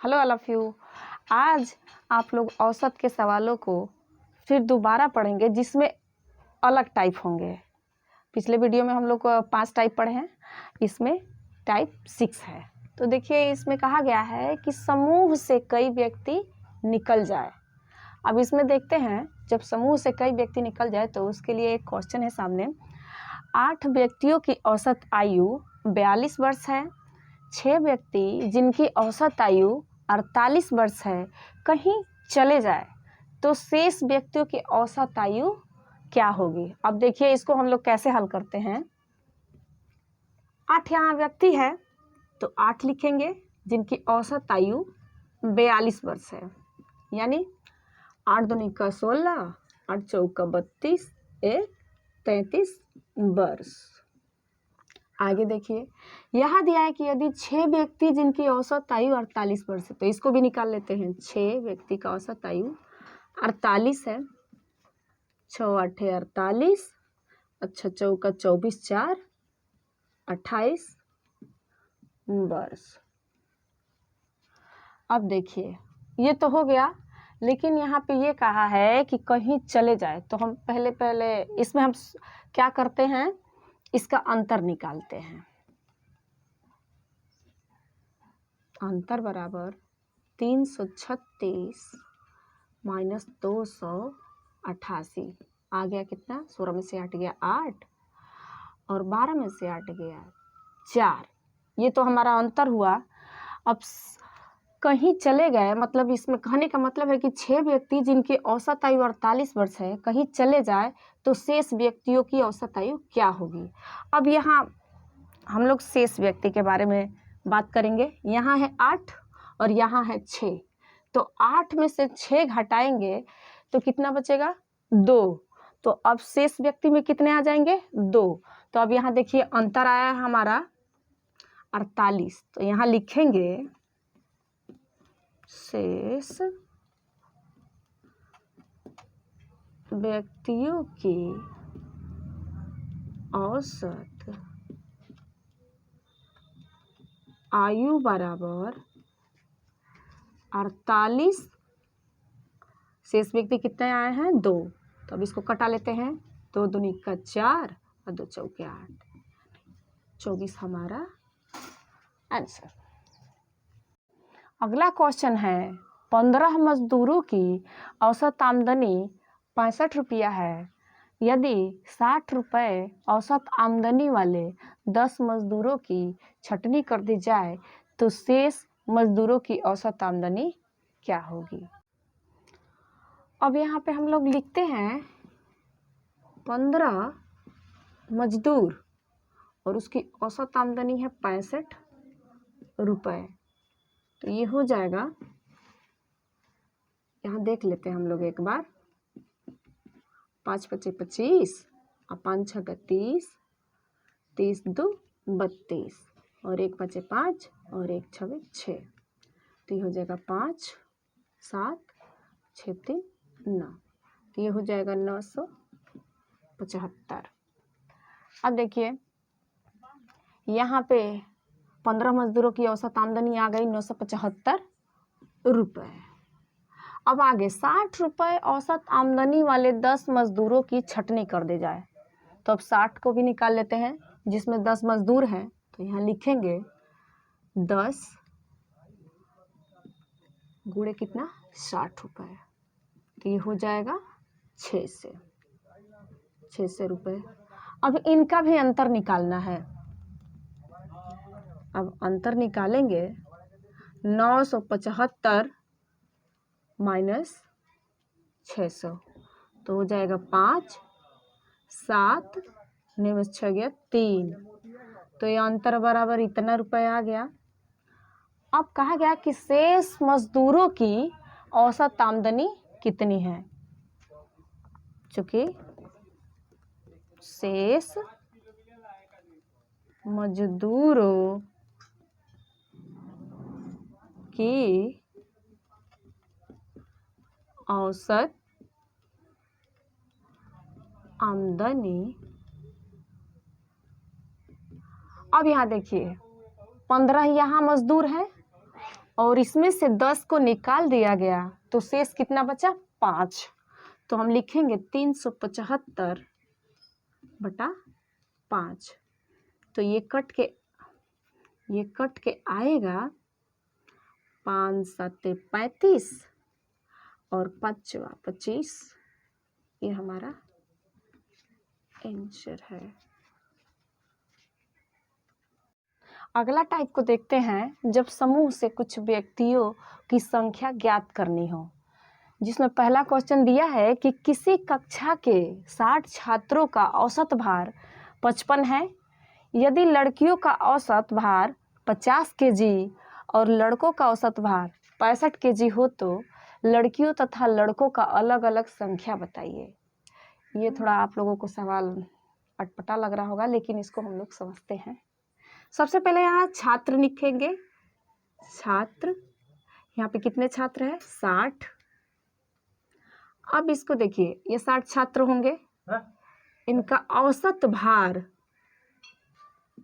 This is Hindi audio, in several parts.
Hello all of you. आज आप लोग औसत के सवालों को फिर दोबारा पढ़ेंगे जिसमें अलग टाइप होंगे। पिछले वीडियो में हम लोग 5 टाइप पढ़े हैं, इसमें टाइप 6 है। तो देखिए इसमें कहा गया है कि समूह से कई व्यक्ति निकल जाए। अब इसमें देखते हैं जब समूह से कई व्यक्ति निकल जाए तो उसके लिए एक क्वेश्चन है सामने। 8 व्यक्तियों की औसत आयु 42 वर्ष है। 6 व्यक्ति जिनकी औसत आयु 48 वर्ष है कहीं चले जाए तो शेष व्यक्तियों की औसत आयु क्या होगी। अब देखिए इसको हम लोग कैसे हल करते हैं। 8 यहाँ व्यक्ति है तो 8 लिखेंगे जिनकी औसत आयु 42 वर्ष है, यानी 8 दूनी का 16, 8 चौका 32, 1 33 वर्ष। आगे देखिए यहाँ दिया है कि यदि 6 व्यक्ति जिनकी औसत आयु 48 वर्ष है, तो इसको भी निकाल लेते हैं। 6 व्यक्ति का औसत आयु 48 है। 6 8 48, अच्छा चौका 24, 4 28 वर्ष। अब देखिए ये तो हो गया, लेकिन यहाँ पे ये कहा है कि कहीं चले जाए, तो हम पहले इसमें हम क्या करते हैं, इसका अंतर निकालते हैं। अंतर बराबर 336 माइनस 288। आ गया कितना, 16 में से 8 गया 8 और 12 में से 8 गया 4। ये तो हमारा अंतर हुआ। अब कहीं चले गए, मतलब इसमें कहने का मतलब है कि 6 व्यक्ति जिनकी औसत आयु 48 वर्ष है कहीं चले जाए तो शेष व्यक्तियों की औसत आयु क्या होगी। अब यहाँ हम लोग शेष व्यक्ति के बारे में बात करेंगे। यहाँ है 8 और यहाँ है 6, तो 8 में से 6 घटाएंगे तो कितना बचेगा, 2। तो अब शेष व्यक्ति में कितने आ जाएंगे, 2। तो अब यहाँ देखिए अंतर आया है हमारा 48, तो यहाँ लिखेंगे शेष व्यक्तियों की औसत आयु बराबर 48। शेष व्यक्ति कितने आए हैं, 2। तो अब इसको कटा लेते हैं। 2 दूनी का 4 और 2 चौके 8, 24 हमारा आंसर। अगला क्वेश्चन है, 15 मजदूरों की औसत आमदनी 65 रुपया है। यदि 60 रुपये औसत आमदनी वाले 10 मजदूरों की छटनी कर दी जाए तो शेष मजदूरों की औसत आमदनी क्या होगी। अब यहाँ पे हम लोग लिखते हैं 15 मजदूर और उसकी औसत आमदनी है 65 रुपये। तो ये हो जाएगा, यहाँ देख लेते हैं हम लोग एक बार। 5 पचे 25 और 5 छक्के 30, 30 2 32 और 1 बचे 5 और 1 छवे 6। तो ये हो जाएगा 5 7 6 3 9। तो ये हो जाएगा 975। अब देखिए यहाँ पे 15 मजदूरों की औसत आमदनी आ गई 975 रुपये। अब आगे 60 रुपये औसत आमदनी वाले 10 मजदूरों की छटनी कर दी जाए, तो अब 60 को भी निकाल लेते हैं जिसमें 10 मजदूर हैं। तो यहाँ लिखेंगे 10 गुणे कितना, 60 रुपये। तो ये हो जाएगा 600 रुपये। अब इनका भी अंतर निकालना है। अब अंतर निकालेंगे 975 माइनस 600, तो हो जाएगा 5 7 में 6 गया 3। तो ये अंतर बराबर इतना रुपये आ गया। अब कहा गया कि शेष मजदूरों की औसत आमदनी कितनी है। चूंकि शेष मजदूरों की औसत आमदनी, अब यहाँ देखिए 15 यहाँ मजदूर हैं और इसमें से 10 को निकाल दिया गया तो शेष कितना बचा? 5। तो हम लिखेंगे 375/5। तो ये कट के आएगा 5 7 35 और 5 25। ये हमारा आंसर है। अगला टाइप को देखते हैं, जब समूह से कुछ व्यक्तियों की संख्या ज्ञात करनी हो, जिसमें पहला क्वेश्चन दिया है कि किसी कक्षा के 60 छात्रों का औसत भार 55 है। यदि लड़कियों का औसत भार 50 केजी और लड़कों का औसत भार 65 केजी हो तो लड़कियों तथा लड़कों का अलग अलग संख्या बताइए। ये थोड़ा आप लोगों को सवाल अटपटा लग रहा होगा, लेकिन इसको हम लोग समझते हैं। सबसे पहले यहाँ छात्र लिखेंगे। छात्र, यहाँ पे कितने छात्र हैं? 60। अब इसको देखिए, ये 60 छात्र होंगे, इनका औसत भार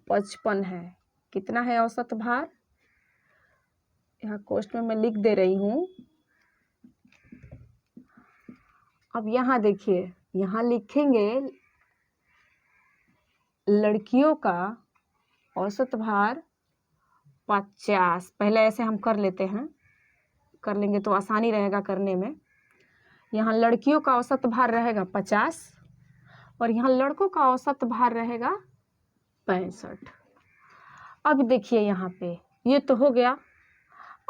55 है। कितना है औसत भार? यहाँ क्वेश्चन में मैं लिख दे रही हूँ। अब यहाँ देखिए, यहाँ लिखेंगे लड़कियों का औसत भार 50। पहले ऐसे हम कर लेते हैं, कर लेंगे तो आसानी रहेगा करने में। यहाँ लड़कियों का औसत भार रहेगा 50 और यहाँ लड़कों का औसत भार रहेगा 65। अब देखिए यहाँ पे ये तो हो गया।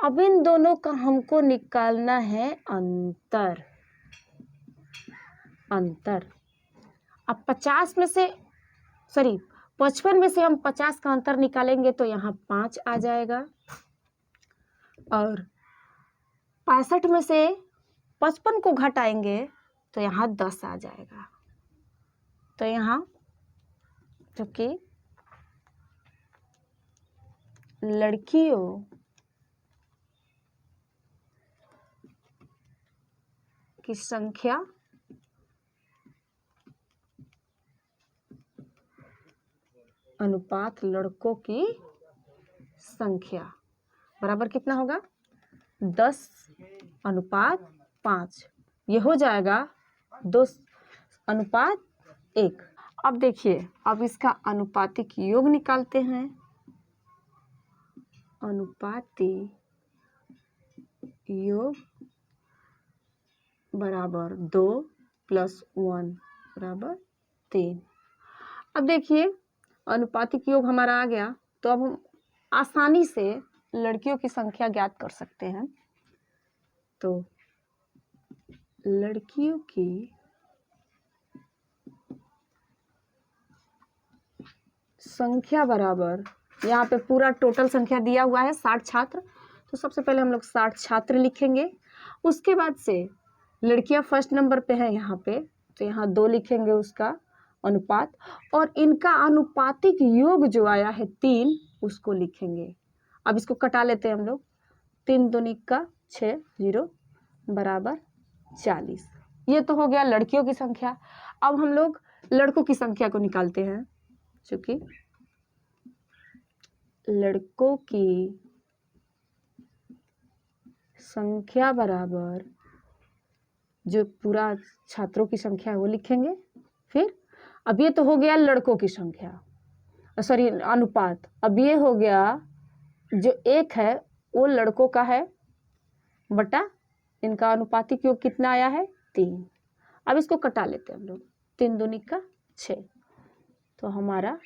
अब इन दोनों का हमको निकालना है अंतर। अब 50 में से 55 में से हम 50 का अंतर निकालेंगे तो यहाँ 5 आ जाएगा और 65 में से 55 को घटाएंगे तो यहाँ 10 आ जाएगा। तो यहाँ क्योंकि लड़कियों की संख्या अनुपात लड़कों की संख्या बराबर कितना होगा? 10:5। ये हो जाएगा 2:1। अब देखिए, अब इसका अनुपातिक योग निकालते हैं। अनुपातिक योग बराबर 2 + 1 बराबर 3। अब देखिए अनुपातिक योग हमारा आ गया, तो अब हम आसानी से लड़कियों की संख्या ज्ञात कर सकते हैं। तो लड़कियों की संख्या बराबर, यहाँ पे पूरा टोटल संख्या दिया हुआ है 60 छात्र, तो सबसे पहले हम लोग 60 छात्र लिखेंगे। उसके बाद से लड़कियां फर्स्ट नंबर पे है यहाँ पे, तो यहाँ 2 लिखेंगे उसका अनुपात, और इनका अनुपातिक योग जो आया है 3 उसको लिखेंगे। अब इसको कटा लेते हैं हम लोग। 3 दूनी का 6 0 बराबर 40। ये तो हो गया लड़कियों की संख्या। अब हम लोग लड़कों की संख्या को निकालते हैं, क्योंकि लड़कों की संख्या बराबर जो पूरा छात्रों की संख्या है वो लिखेंगे। फिर अब ये तो हो गया लड़कों की संख्या, सॉरी अनुपात। अब ये हो गया जो 1 है वो लड़कों का है बटा इनका अनुपातिक योग कितना आया है 3। अब इसको कटा लेते हैं हम लोग। 3 दूनी का 6, तो हमारा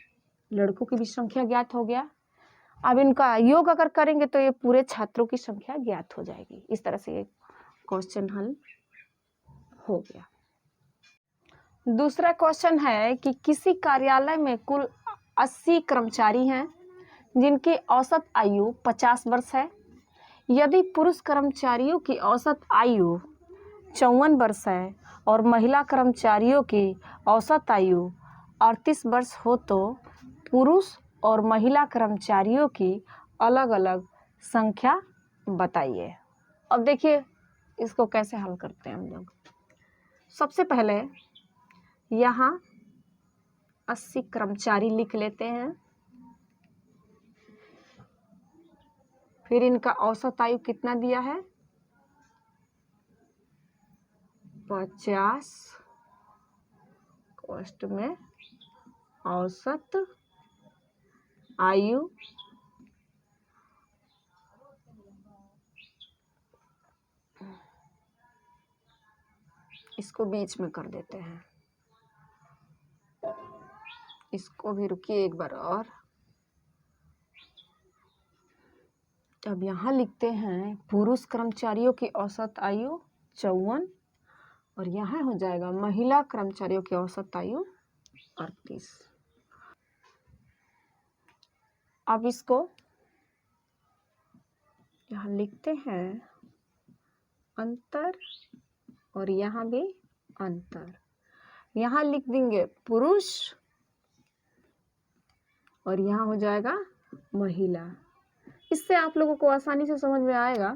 लड़कों की भी संख्या ज्ञात हो गया। अब इनका योग अगर करेंगे तो ये पूरे छात्रों की संख्या ज्ञात हो जाएगी। इस तरह से ये क्वेश्चन हल हो गया। दूसरा क्वेश्चन है कि किसी कार्यालय में कुल 80 कर्मचारी हैं जिनकी औसत आयु 50 वर्ष है। यदि पुरुष कर्मचारियों की औसत आयु 54 वर्ष है और महिला कर्मचारियों की औसत आयु 38 वर्ष हो तो पुरुष और महिला कर्मचारियों की अलग अलग संख्या बताइए। अब देखिए इसको कैसे हल करते हैं हम लोग। सबसे पहले यहाँ 80 कर्मचारी लिख लेते हैं, फिर इनका औसत आयु कितना दिया है 50, कॉस्ट में औसत आयु इसको बीच में कर देते हैं, इसको भी रुकिए एक बार और। अब यहाँ लिखते हैं पुरुष कर्मचारियों की औसत आयु 54 और यहाँ हो जाएगा महिला कर्मचारियों की औसत आयु 38। अब इसको यहाँ लिखते हैं अंतर और यहाँ भी अंतर। यहाँ लिख देंगे पुरुष और यहाँ हो जाएगा महिला। इससे आप लोगों को आसानी से समझ में आएगा।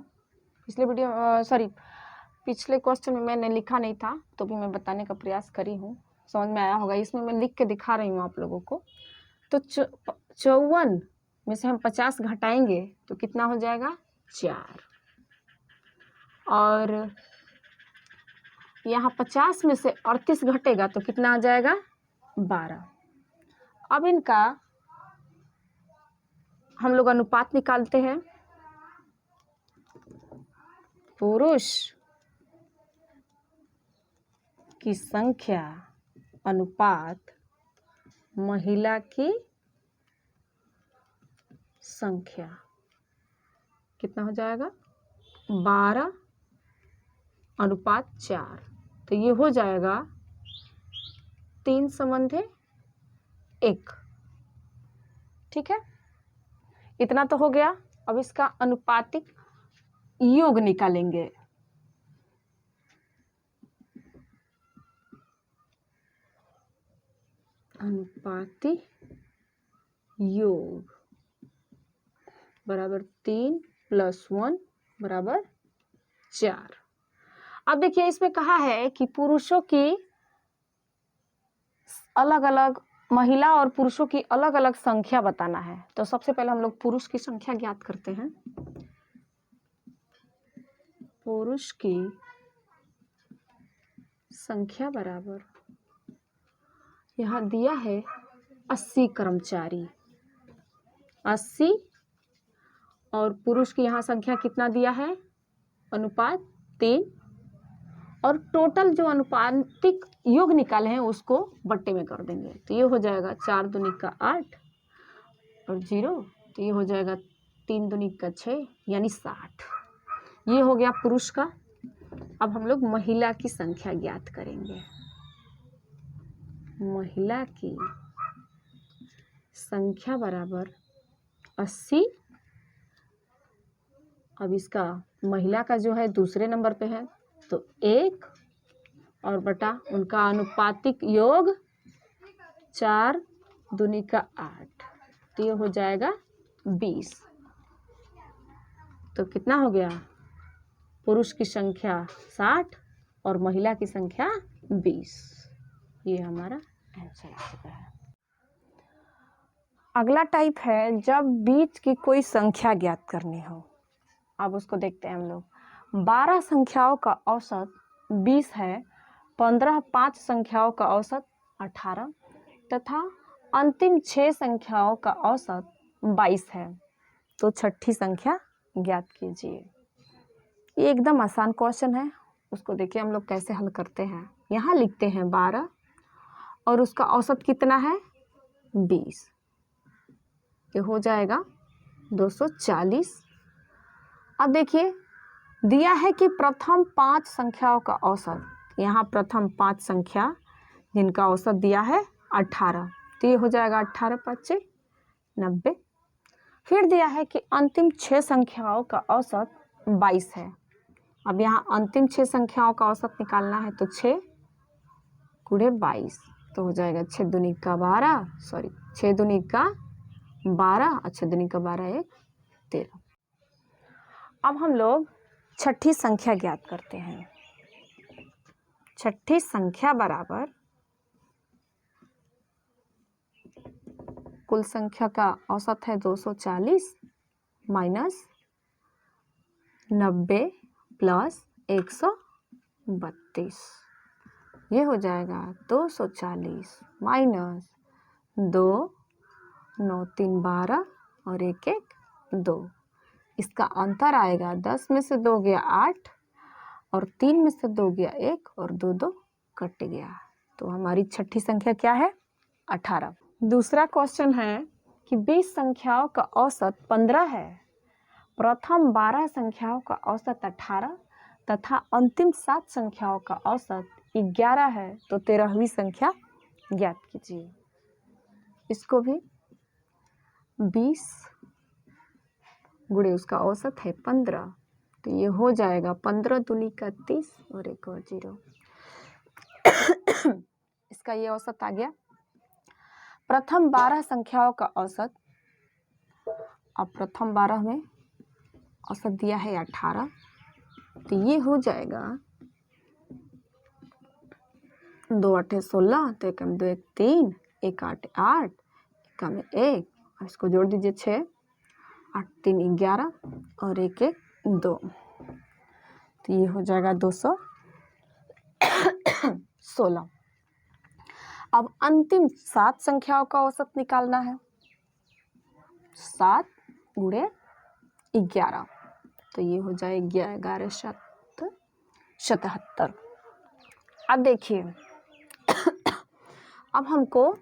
पिछले क्वेश्चन में मैंने लिखा नहीं था तो भी मैं बताने का प्रयास करी हूँ, समझ में आया होगा। इसमें मैं लिख के दिखा रही हूँ आप लोगों को। तो 54 में से हम 50 घटाएंगे तो कितना हो जाएगा 4, और यहाँ 50 में से 38 घटेगा तो कितना आ जाएगा 12। अब इनका हम लोग अनुपात निकालते हैं। पुरुष की संख्या अनुपात महिला की संख्या कितना हो जाएगा 12 अनुपात 4। तो ये हो जाएगा 3:1। ठीक है, इतना तो हो गया। अब इसका अनुपातिक योग निकालेंगे। अनुपातिक योग बराबर 3 + 1 बराबर 4। अब देखिए इसमें कहा है कि पुरुषों की अलग अलग, महिला और पुरुषों की अलग अलग संख्या बताना है। तो सबसे पहले हम लोग पुरुष की संख्या ज्ञात करते हैं। पुरुष की संख्या बराबर, यहाँ दिया है 80 कर्मचारी, 80, और पुरुष की यहाँ संख्या कितना दिया है अनुपात 3, और टोटल जो अनुपातिक योग निकाले हैं उसको बट्टे में कर देंगे। तो ये हो जाएगा 4 दूनी का 8 और 0, तो ये हो जाएगा 3 दूनी का 6 यानी 60। ये हो गया पुरुष का। अब हम लोग महिला की संख्या ज्ञात करेंगे। महिला की संख्या बराबर 80। अब इसका महिला का जो है दूसरे नंबर पे है तो 1 और बटा उनका अनुपातिक योग 4 दूनी का 8, तो ये हो जाएगा 20। तो कितना हो गया, पुरुष की संख्या 60 और महिला की संख्या 20। ये हमारा आंसर आ चुका है। अगला टाइप है जब बीच की कोई संख्या ज्ञात करनी हो। अब उसको देखते हैं हम लोग। 12 संख्याओं का औसत 20 है, 15 5 संख्याओं का औसत 18 तथा अंतिम 6 संख्याओं का औसत 22 है। तो छठी संख्या ज्ञात कीजिए। ये एकदम आसान क्वेश्चन है, उसको देखिए हम लोग कैसे हल करते हैं। यहाँ लिखते हैं 12 और उसका औसत कितना है 20, ये हो जाएगा 240। अब देखिए दिया है कि प्रथम 5 संख्याओं का औसत, यहाँ प्रथम 5 संख्या जिनका औसत दिया है 18, तो ये हो जाएगा 18 × 5 = 90। फिर दिया है कि अंतिम 6 संख्याओं का औसत 22 है। अब यहाँ अंतिम 6 संख्याओं का औसत निकालना है तो 6 × 22, तो हो जाएगा 6 दूनी का 12, 6 दूनी का 12 और 6 दूनी का 12 = 13। अब हम लोग छठी संख्या ज्ञात करते हैं। छठी संख्या बराबर कुल संख्या का औसत है 240 - 90 प्लस 132, ये हो जाएगा 240 माइनस 2, 9 3 12 और 1 1 2। इसका अंतर आएगा 10 में से 2 गया 8 और 3 में से 2 गया 1 और 2 2 कट गया। तो हमारी छठी संख्या क्या है? 18। दूसरा क्वेश्चन है कि 20 संख्याओं का औसत 15 है, प्रथम 12 संख्याओं का औसत 18 तथा अंतिम 7 संख्याओं का औसत 11 है, तो 13वीं संख्या ज्ञात कीजिए। इसको भी 20 गुणे उसका औसत है 15, तो ये हो जाएगा 15 दूनी का 30 और 1 और 0। इसका ये औसत आ गया। प्रथम 12 संख्याओं का औसत, अब प्रथम 12 में औसत दिया है 18, तो ये हो जाएगा 2 8 16, तो 1 2 1 3, 1 8 8, 1 1, और इसको जोड़ दीजिए 6, 8 3 11 और 1 1 2, तो ये हो जाएगा 216। अब अंतिम 7 संख्याओं का औसत निकालना है। 7 गुणे 11, तो ये हो जाएगा 11 7 77। अब देखिए, अब हमको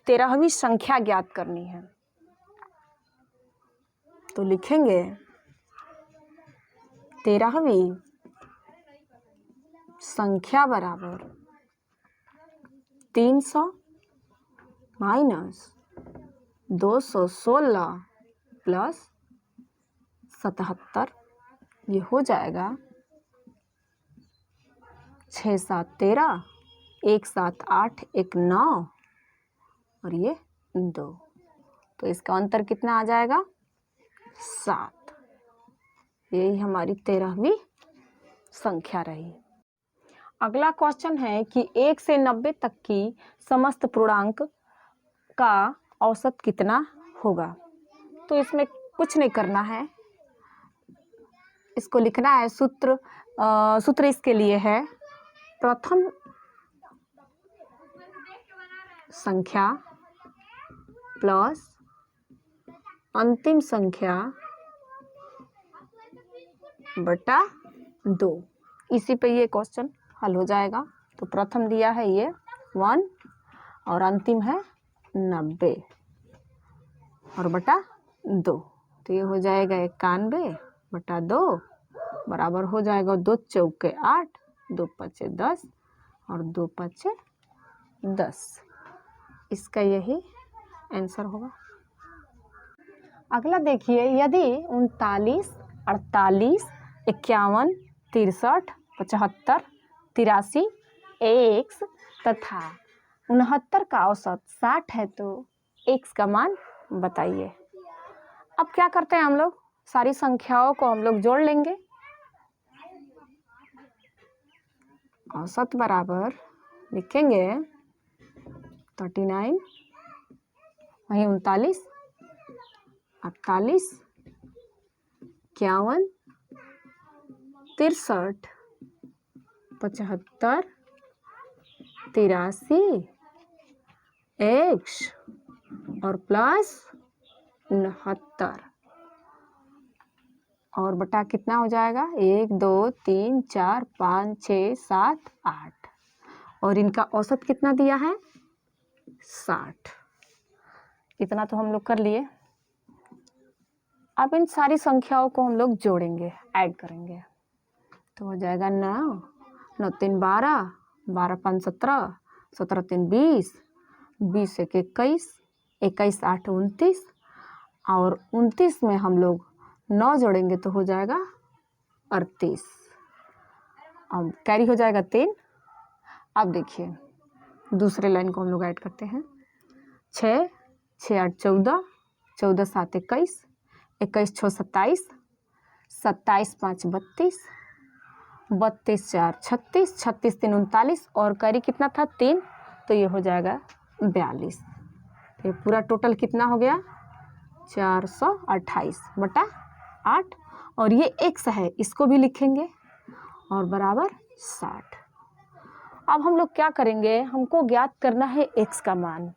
13वीं संख्या ज्ञात करनी है, तो लिखेंगे 13वीं संख्या बराबर 300 माइनस 216 प्लस 77, ये हो जाएगा 6 7 13, 1 7 8 1 9 और ये 2, तो इसका अंतर कितना आ जाएगा? 7। यही हमारी 13वीं संख्या रही। अगला क्वेश्चन है कि 1 से 90 तक की समस्त पूर्णांक का औसत कितना होगा। तो इसमें कुछ नहीं करना है, इसको लिखना है। सूत्र इसके लिए है प्रथम संख्या प्लस अंतिम संख्या बटा 2। इसी पे ये क्वेश्चन हल हो जाएगा। तो प्रथम दिया है ये 1 और अंतिम है 90 और बटा 2, तो ये हो जाएगा 91 बटा 2 बराबर हो जाएगा 2 चौके 8, 2 पचे 10 और 2 पचे 10। इसका यही आंसर होगा। अगला देखिए, यदि 39 48 51 63 75 83 x तथा 69 का औसत 60 है, तो x का मान बताइए। अब क्या करते हैं हम लोग, सारी संख्याओं को हम लोग जोड़ लेंगे। औसत बराबर लिखेंगे 39, वहीं 39 48 51 63 75 83 x और प्लस 69 और बटा कितना हो जाएगा? 1 2 3 4 5 6 7 8 और इनका औसत कितना दिया है? 60। इतना तो हम लोग कर लिए। अब इन सारी संख्याओं को हम लोग जोड़ेंगे, ऐड करेंगे, तो हो जाएगा 9 9 3 12 12 5 17 17 3 20 20 1 21 21 8 29 और 29 में हम लोग 9 जोड़ेंगे तो हो जाएगा 38। अब कैरी हो जाएगा 3। अब देखिए दूसरे लाइन को हम लोग ऐड करते हैं। 6 6 8 14 14 7 21 21 6 27 27 5 32 32 4 36 36 3 39 और कैरी कितना था? 3, तो ये हो जाएगा 42। तो ये पूरा टोटल कितना हो गया? 428 बटा 8 और ये x है, इसको भी लिखेंगे और बराबर 60। अब हम लोग क्या करेंगे, हमको ज्ञात करना है x का मान,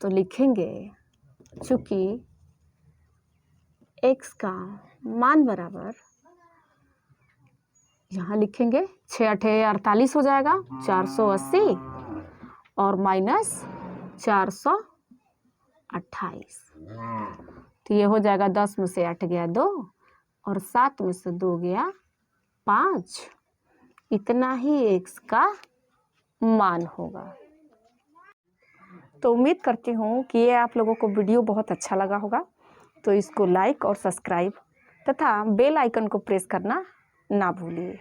तो लिखेंगे चूंकि x का मान बराबर, यहाँ लिखेंगे 6 8 48 हो जाएगा, 480 और माइनस 428, तो ये हो जाएगा 10 में से 8 गया 2 और 7 में से 2 गया 5। इतना ही x का मान होगा। तो उम्मीद करती हूँ कि ये आप लोगों को वीडियो बहुत अच्छा लगा होगा, तो इसको लाइक और सब्सक्राइब तथा बेल आइकन को प्रेस करना ना भूलिए।